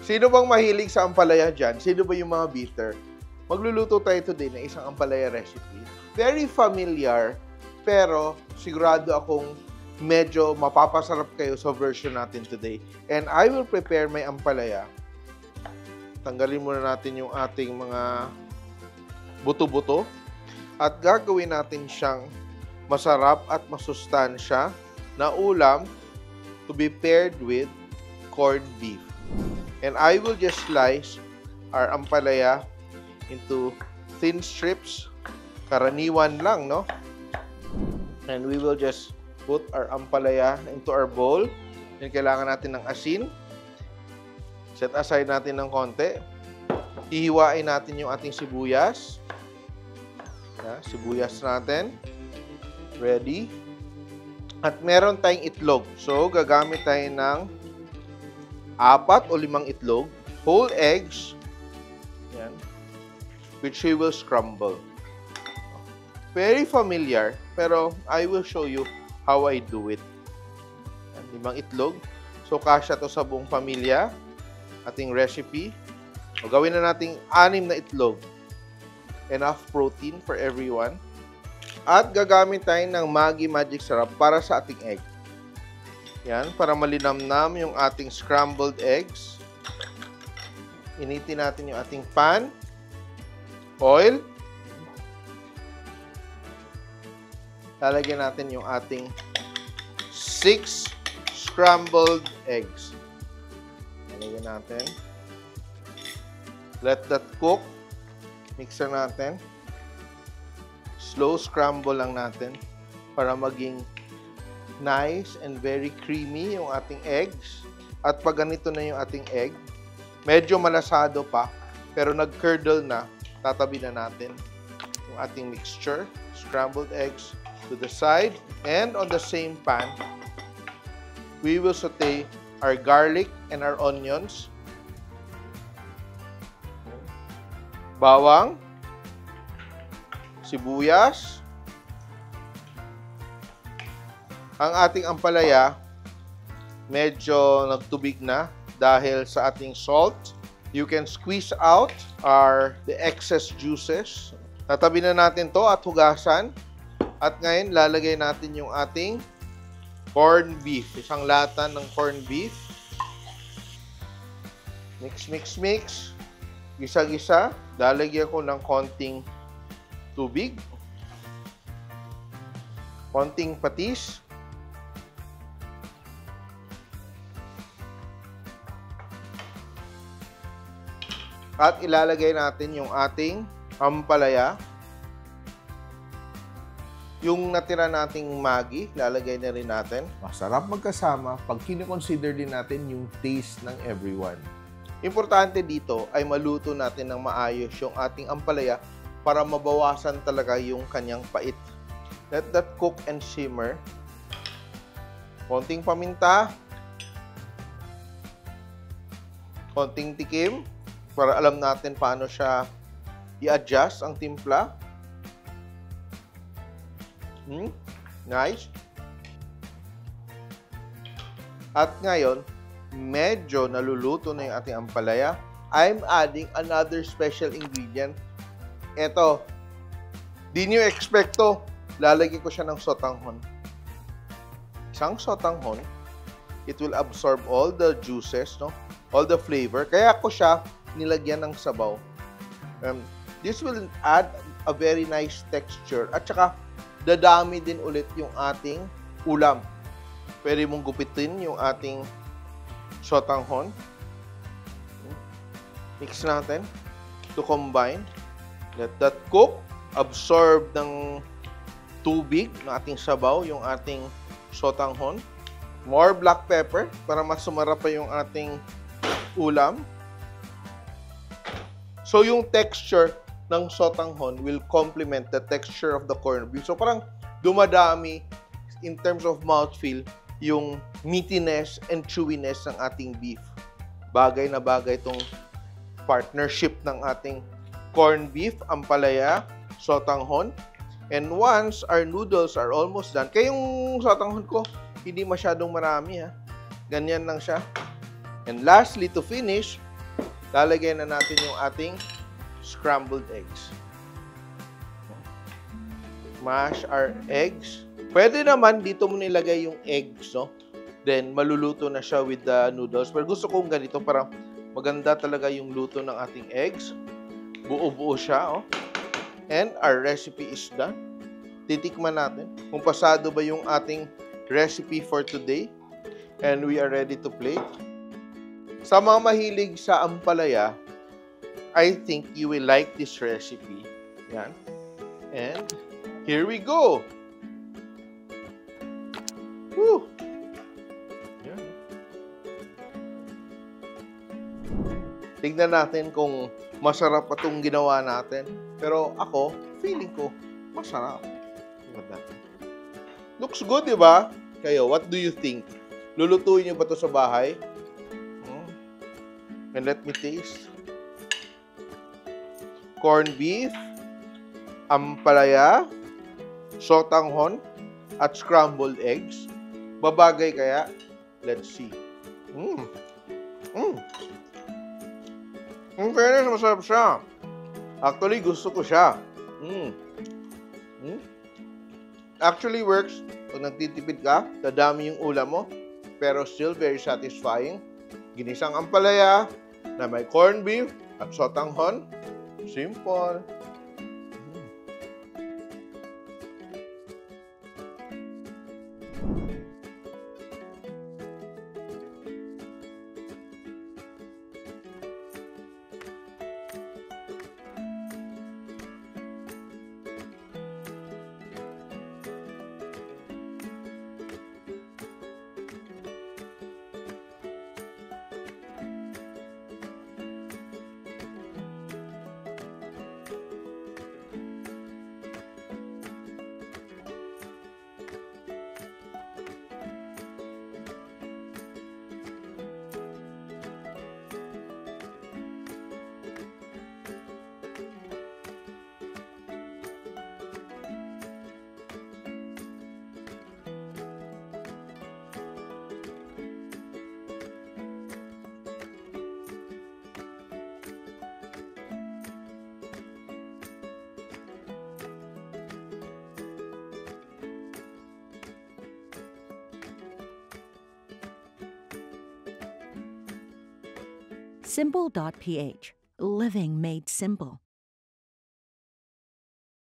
Sino bang mahilig sa ampalaya dyan? Sino ba yung mga beater? Magluluto tayo today ng isang ampalaya recipe. Very familiar, pero sigurado akong medyo mapapasarap kayo sa version natin today. And I will prepare my ampalaya. Tanggalin muna natin yung ating mga buto-buto. At gagawin natin siyang masarap at masustansya na ulam to be paired with corned beef. And I will just slice our ampalaya into thin strips. Karaniwan lang, no? And we will just put our ampalaya into our bowl. Then kailangan natin ng asin. Set aside natin ng konti. Ihiwain natin yung ating sibuyas. Sibuyas natin. Ready. At meron tayong itlog. So, gagamit tayo ng 4 o 5 itlog, whole eggs, yan, which we will scramble. Very familiar, pero I will show you how I do it. Yan, 5 itlog. So, kasya to sa buong pamilya. Ating recipe. O, gawin na natin 6 na itlog. Enough protein for everyone. At gagamit tayo ng Maggi Magic Sarap para sa ating egg. Yan, para malinamnam yung ating scrambled eggs. Initin natin yung ating pan. Oil. Lalagyan natin yung ating 6 scrambled eggs. Lalagyan natin. Let that cook. Mixer natin. Slow scramble lang natin para maging nice and very creamy yung ating eggs. At pag ganito na yung ating egg, medyo malasado pa, pero nag-curdle na, tatabi na natin yung ating mixture. Scrambled eggs to the side. And on the same pan, we will saute our garlic and our onions. Bawang. Sibuyas. Ang ating ampalaya, medyo nagtubig na dahil sa ating salt. You can squeeze out the excess juices. Tatabi na natin to at hugasan. At ngayon, lalagay natin yung ating corned beef. Isang lata ng corned beef. Mix, mix, mix. Gisa-gisa. Lalagyan ko ng konting tubig. Konting patis. At ilalagay natin yung ating ampalaya. Yung natira nating Maggi, lalagay na rin natin. Masarap magkasama pag kinoconsider din natin yung taste ng everyone. Importante dito ay maluto natin ng maayos yung ating ampalaya para mabawasan talaga yung kanyang pait. Let that cook and simmer. Konting paminta. Konting tikim. Para alam natin paano siya i-adjust ang timpla. Nice. At ngayon, medyo naluluto na yung ating ampalaya. I'm adding another special ingredient. Ito, di nyo expect to. Lalagyan ko siya ng sotanghon. Isang sotanghon, it will absorb all the juices, no? All the flavor. Kaya ko siya nilagyan ng sabaw. This will add a very nice texture. At saka, dadami din ulit yung ating ulam. Pwede mong gupitin yung ating sotanghon. Mix natin to combine. Let that cook. Absorb ng tubig ng ating sabaw, yung ating sotanghon. More black pepper para mas sumarap pa yung ating ulam. So, yung texture ng sotanghon will complement the texture of the corned beef. So, parang dumadami in terms of mouthfeel yung meatiness and chewiness ng ating beef. Bagay na bagay itong partnership ng ating corned beef, ampalaya, sotanghon. And once our noodles are almost done, kaya yung sotanghon ko, hindi masyadong marami ha. Ganyan lang siya. And lastly, to finish, lalagyan na natin yung ating scrambled eggs. Mash our eggs. Pwede naman dito mo nilagay yung eggs, no? Then, maluluto na siya with the noodles. Pero gusto kong ganito para maganda talaga yung luto ng ating eggs. Buo-buo siya, oh. And our recipe is done. Titikman natin kung pasado ba yung ating recipe for today. And we are ready to plate. Sa mga mahilig sa ampalaya, I think you will like this recipe. Yan. And here we go! Woo! Yan. Tignan natin kung masarap pa itong ginawa natin. Pero ako, feeling ko, masarap. Looks good, di ba? Kayo, what do you think? Lulutuin niyo ba ito sa bahay? And let me taste. Corned beef, ampalaya, sotanghon, at scrambled eggs. Babagay kaya? Let's see. In fairness, masarap siya. Actually, gusto ko siya. Actually works. Pag nagtitipid ka, dadami yung ulam mo, pero still very satisfying. Ginisang ampalaya na may corned beef at sotanghon. Simple. Simple.ph. Living made simple.